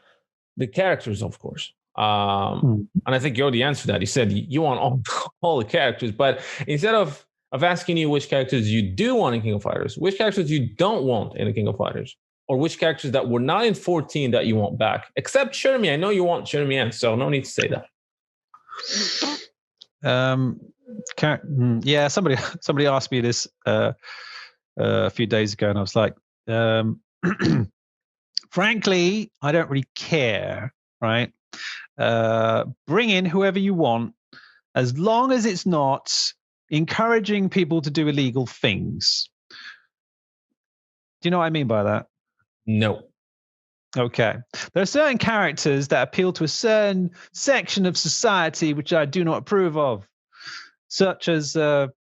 characters, of course. And I think you already answered that. You said you want all the characters, but instead of asking you which characters you do want in King of Fighters, which characters you don't want in the King of Fighters, or which characters that were not in 14 that you want back, except Shermie. I know you want Shermie, so no need to say that. Yeah, somebody asked me this a few days ago, and I was like, frankly, I don't really care, right? Bring in whoever you want, as long as it's not encouraging people to do illegal things. Do you know what I mean by that? No. Okay. There are certain characters that appeal to a certain section of society which I do not approve of, such as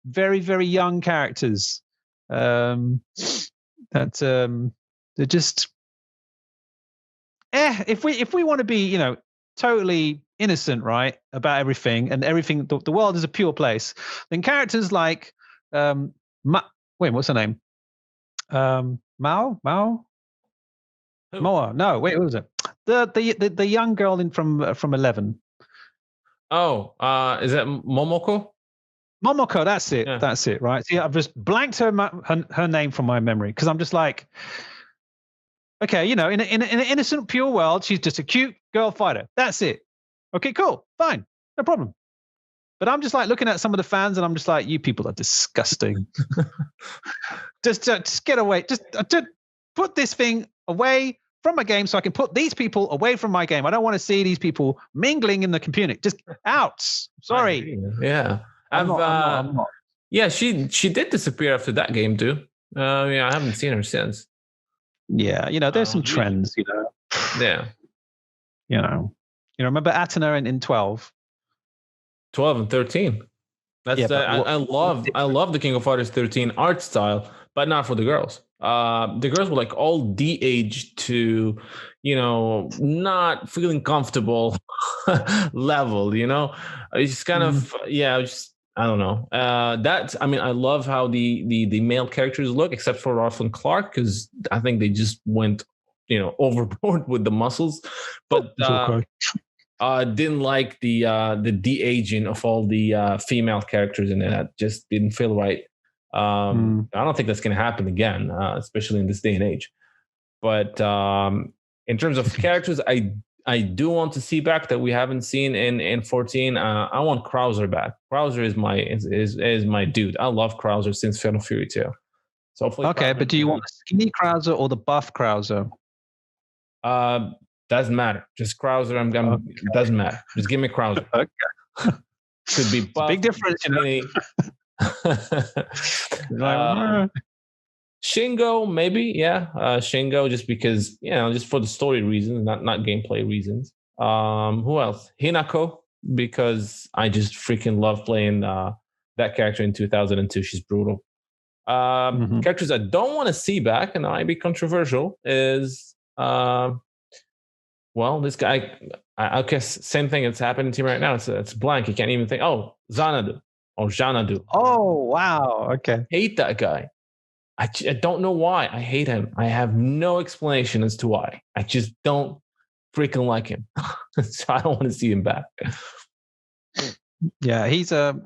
very, very young characters. They're just if we want to be, totally innocent, right, about everything, and everything, the world is a pure place, then characters like what's her name? Moa? No, wait, what was it? The young girl from 11. Oh, is it Momoko? Momoko, that's it. Yeah. That's it, right? See, I've just blanked her name from my memory because I'm just like, okay, in an innocent, pure world, she's just a cute girl fighter. That's it. Okay, cool, fine, no problem. But I'm just like looking at some of the fans, and I'm just like, you people are disgusting. just get away. Just put this thing away from my game so I can put these people away from my game. I don't want to see these people mingling in the community. Just out. Sorry. Yeah. I'm not. Yeah, she did disappear after that game too. I haven't seen her since. Yeah, there's some trends, Yeah. Remember Atena in 12? 12 and 13. That's I love the King of Fighters 13 art style, but not for the girls. The girls were like all de-aged to, not feeling comfortable level, It's just kind of, I don't know. I love how the male characters look, except for Ralph and Clark, because I think they just went, overboard with the muscles. But didn't like the de-aging of all the female characters in it. That just didn't feel right. I don't think that's going to happen again, especially in this day and age. But in terms of characters, I do want to see back that we haven't seen in 14. I want Krauser back. Krauser is my dude. I love Krauser since Fatal Fury 2. So hopefully. Okay, but do you want the skinny Krauser or the buff Krauser? Doesn't matter. Just Krauser. It doesn't matter. Just give me Krauser. Okay. Could be buff. Big difference, Shingo, maybe, yeah. Shingo, just because, just for the story reasons, not gameplay reasons. Who else? Hinako, because I just freaking love playing that character in 2002. She's brutal. Characters I don't want to see back, and I might be controversial, is this guy. I guess same thing that's happening to me right now. It's blank. You can't even think. Oh, Xanadu or Xanadu. Oh, wow. Okay. Hate that guy. I don't know why I hate him. I have no explanation as to why. I just don't freaking like him. So I don't want to see him back. Yeah, he's I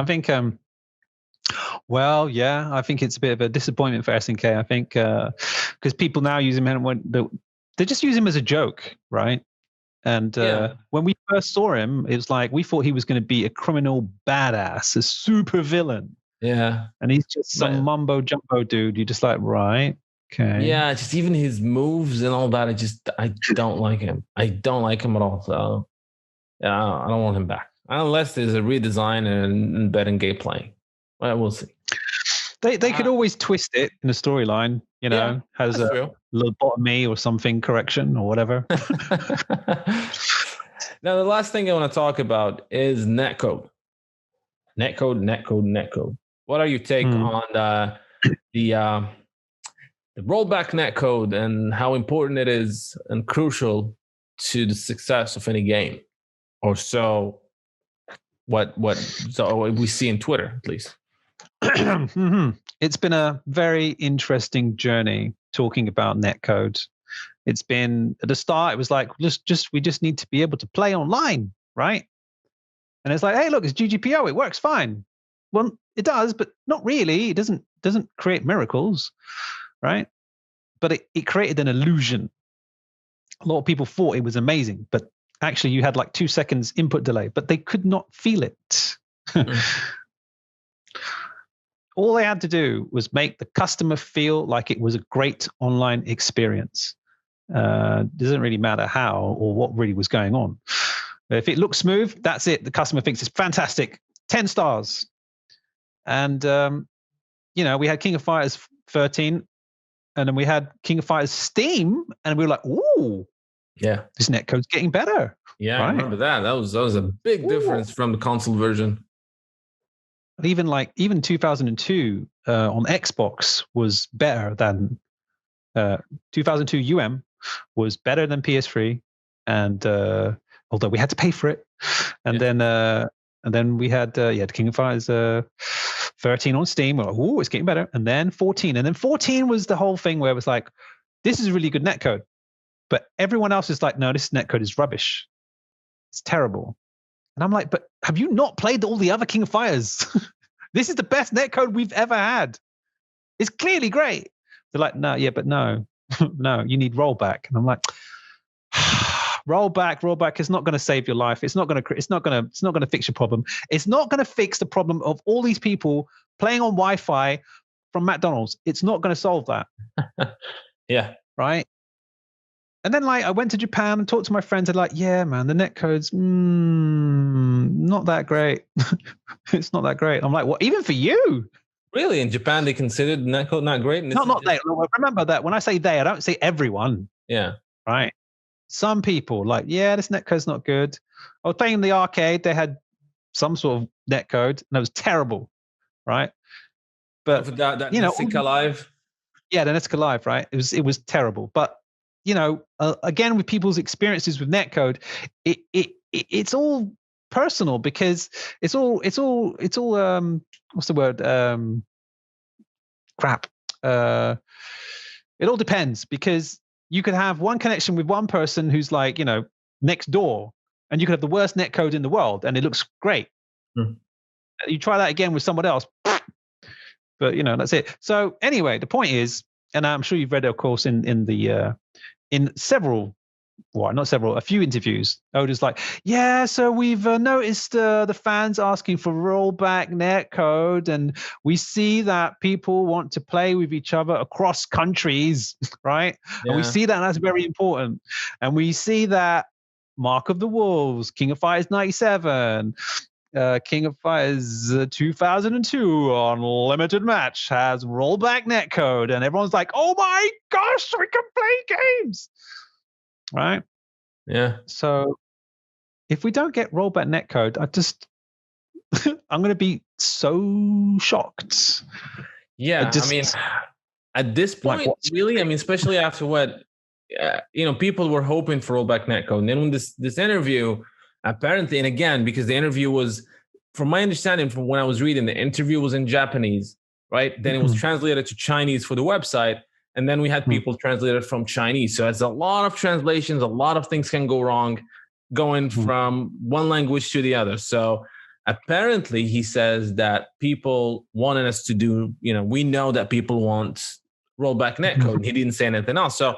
think well, yeah, I think it's a bit of a disappointment for SNK. I think because people now use him when they just use him as a joke, right? And when we first saw him, it was like we thought he was going to be a criminal badass, a super villain. Yeah. And he's just some mumbo jumbo dude. You're just like, right, okay. Yeah, just even his moves and all that. I don't like him. I don't like him at all. So yeah, I don't want him back unless there's a redesign and better gameplay. Well, we'll see. They could always twist it in a storyline. You know, has a lobotomy or something correction or whatever. Now, the last thing I want to talk about is Netcode. Netcode. What are your take on the rollback Netcode and how important it is and crucial to the success of any game? Or so what we see in Twitter, at least. It's been a very interesting journey talking about Netcode. It's been at the start, it was like, we just need to be able to play online, right? And it's like, hey, look, it's GGPO, it works fine. Well, it does, but not really. It doesn't create miracles, right? But it created an illusion. A lot of people thought it was amazing, but actually you had like 2 seconds input delay, but they could not feel it. All they had to do was make the customer feel like it was a great online experience. Doesn't really matter how or what really was going on. If it looks smooth, that's it. The customer thinks it's fantastic. 10 stars. And, we had King of Fighters 13, and then we had King of Fighters Steam, and we were like, ooh, yeah, this Netcode's getting better. Yeah, right? I remember that. That was a big difference from the console version. Even 2002 on Xbox was better than 2002 was better than PS3, and although we had to pay for it, and then we had King of Fighters 13 on Steam. We're like, ooh, it's getting better, and then 14, and then 14 was the whole thing where it was like, this is a really good netcode, but everyone else is like, no, this netcode is rubbish. It's terrible. And I'm like, but have you not played all the other King of Fighters? This is the best netcode we've ever had. It's clearly great. They're like, no, no, you need rollback. And I'm like, rollback is not going to save your life. It's not going to fix your problem. It's not going to fix the problem of all these people playing on Wi-Fi from McDonald's. It's not going to solve that. Yeah. Right. And then I went to Japan and talked to my friends and yeah, man, the netcode's not that great. It's not that great. I'm like, what? Even for you? Really? In Japan, they considered netcode not great? Not they. Remember that when I say they, I don't say everyone. Yeah. Right. Some people this netcode's not good. I was playing in the arcade. They had some sort of netcode and it was terrible. Right. But that Netcode Live. Yeah, the Netcode Live, right? It was terrible. But again, with people's experiences with netcode, it's all personal because it's all what's the word? Crap. It all depends because you could have one connection with one person who's next door, and you could have the worst netcode in the world, and it looks great. You try that again with someone else, but that's it. So anyway, the point is, and I'm sure you've read, of course, in several, a few interviews, Oda's like, yeah, so we've noticed the fans asking for rollback netcode, and we see that people want to play with each other across countries, right? Yeah. And we see that, and that's very important. And we see that Mark of the Wolves, King of Fighters 97, King of Fighters 2002 on limited match has rollback netcode, and everyone's like, oh my gosh, we can play games, right? Yeah. So if we don't get rollback netcode, I'm going to be so shocked. Yeah. I mean, at this point, really, I mean, especially after what, people were hoping for rollback netcode. And then when this interview, apparently, and again, because the interview was, from my understanding, from when I was reading, the interview was in Japanese, right? Then it was translated to Chinese for the website. and then we had people translate it from Chinese. So it's a lot of translations, a lot of things can go wrong going from one language to the other. So apparently he says that people wanted us to do, we know that people want rollback netcode. He didn't say anything else. So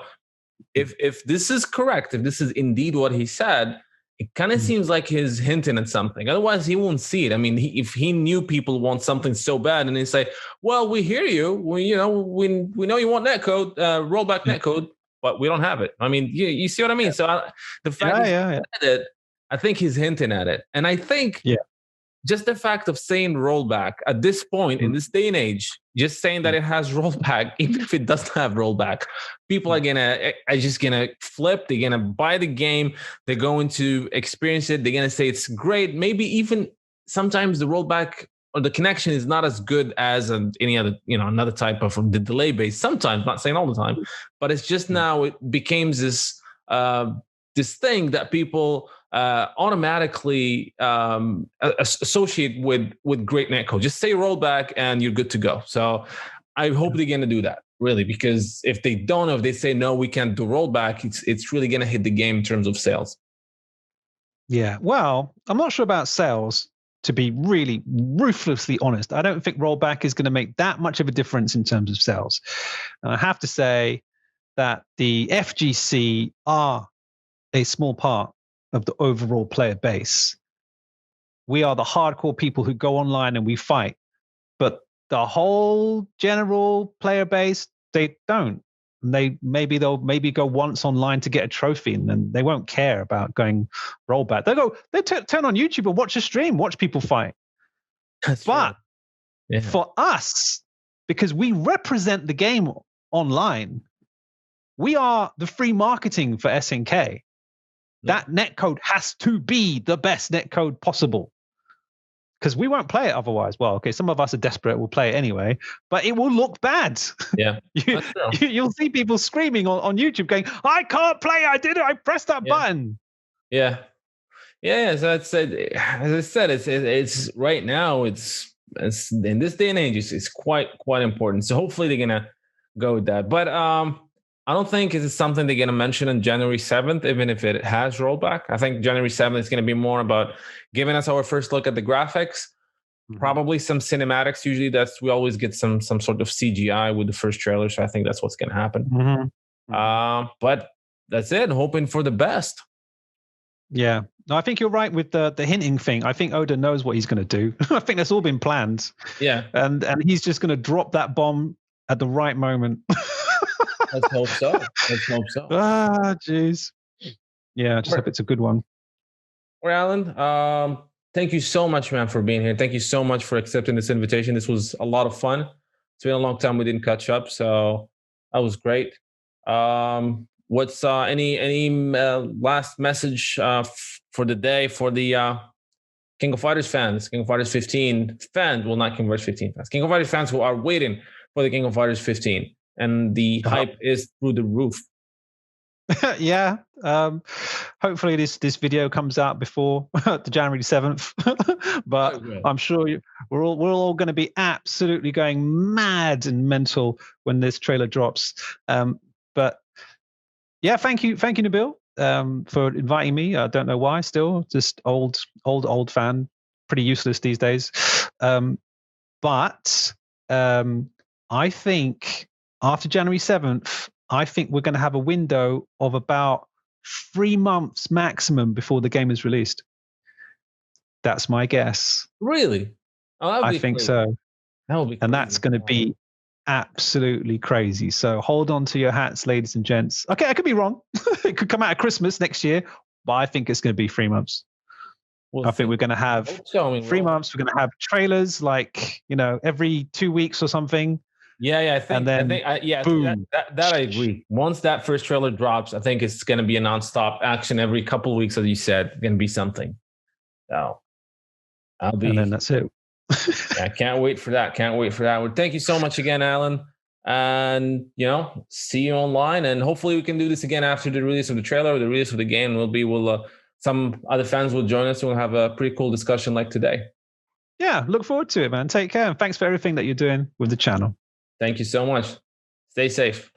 if this is correct, if this is indeed what he said, it kind of seems like he's hinting at something. Otherwise, he won't see it. I mean, if he knew people want something so bad, and he say, "Well, we hear you. We know you want netcode, rollback netcode, but we don't have it." I mean, you see what I mean? So the fact that I think he's hinting at it, and I think just the fact of saying rollback at this point in this day and age, just saying that it has rollback, even if it doesn't have rollback, people are just gonna flip. They're gonna buy the game. They're going to experience it. They're gonna say it's great. Maybe even sometimes the rollback or the connection is not as good as any other, another type of the delay base. Sometimes, not saying all the time, but it's just now it became this thing that people automatically associate with great netcode. Just say rollback and you're good to go. So I hope they're going to do that, really, because if they don't, if they say, no, we can't do rollback, it's really going to hit the game in terms of sales. Yeah. Well, I'm not sure about sales, to be really ruthlessly honest. I don't think rollback is going to make that much of a difference in terms of sales. And I have to say that the FGC are a small part of the overall player base. We are the hardcore people who go online and we fight, but the whole general player base, they don't. They'll go once online to get a trophy, and then they won't care about going rollback. They turn on YouTube and watch a stream, watch people fight. But for us, because we represent the game online, we are the free marketing for SNK. That netcode has to be the best netcode possible, because we won't play it otherwise. Well, okay, some of us are desperate, we'll play it anyway, but it will look bad. Yeah, you'll see people screaming on YouTube going, "I can't play, I pressed that button." Yeah. So as I said, it's right now, it's in this day and age, it's quite important. So hopefully they're gonna go with that. But I don't think it's something they're going to mention on January 7th, even if it has rollback. I think January 7th is going to be more about giving us our first look at the graphics, probably some cinematics. Usually we always get some sort of CGI with the first trailer. So I think that's what's going to happen. But that's it. Hoping for the best. Yeah. No, I think you're right with the hinting thing. I think Oda knows what he's going to do. I think that's all been planned. Yeah. And he's just going to drop that bomb at the right moment. Let's hope so. Ah, jeez. Yeah, I just hope it's a good one. Well, Alan, thank you so much, man, for being here. Thank you so much for accepting this invitation. This was a lot of fun. It's been a long time we didn't catch up, so that was great. What's any last message for the day for the King of Fighters fans, King of Fighters 15 fans? Well, not King of Fighters 15 fans. King of Fighters fans who are waiting for the King of Fighters 15. And the hype is through the roof. Yeah. Hopefully this video comes out before the January 7th. But I'm sure we're all going to be absolutely going mad and mental when this trailer drops. But yeah, thank you, Nabil, for inviting me. I don't know why. Still, just old fan. Pretty useless these days. But I think after January 7th, I think we're going to have a window of about 3 months maximum before the game is released. That's my guess. Really? Oh, I think so. That will be crazy. And that's going to be absolutely crazy. So hold on to your hats, ladies and gents. Okay, I could be wrong. It could come out at Christmas next year, but I think it's going to be 3 months. I think we're going to have 3 months. We're going to have trailers every 2 weeks or something. Yeah, I think that I agree. Once that first trailer drops, I think it's going to be a nonstop action every couple of weeks, as you said. Going to be something. So and then that's it. I can't wait for that. Well, thank you so much again, Alan. And see you online. And hopefully we can do this again after the release of the trailer or the release of the game. Some other fans will join us and we'll have a pretty cool discussion like today. Yeah, look forward to it, man. Take care. And thanks for everything that you're doing with the channel. Thank you so much. Stay safe.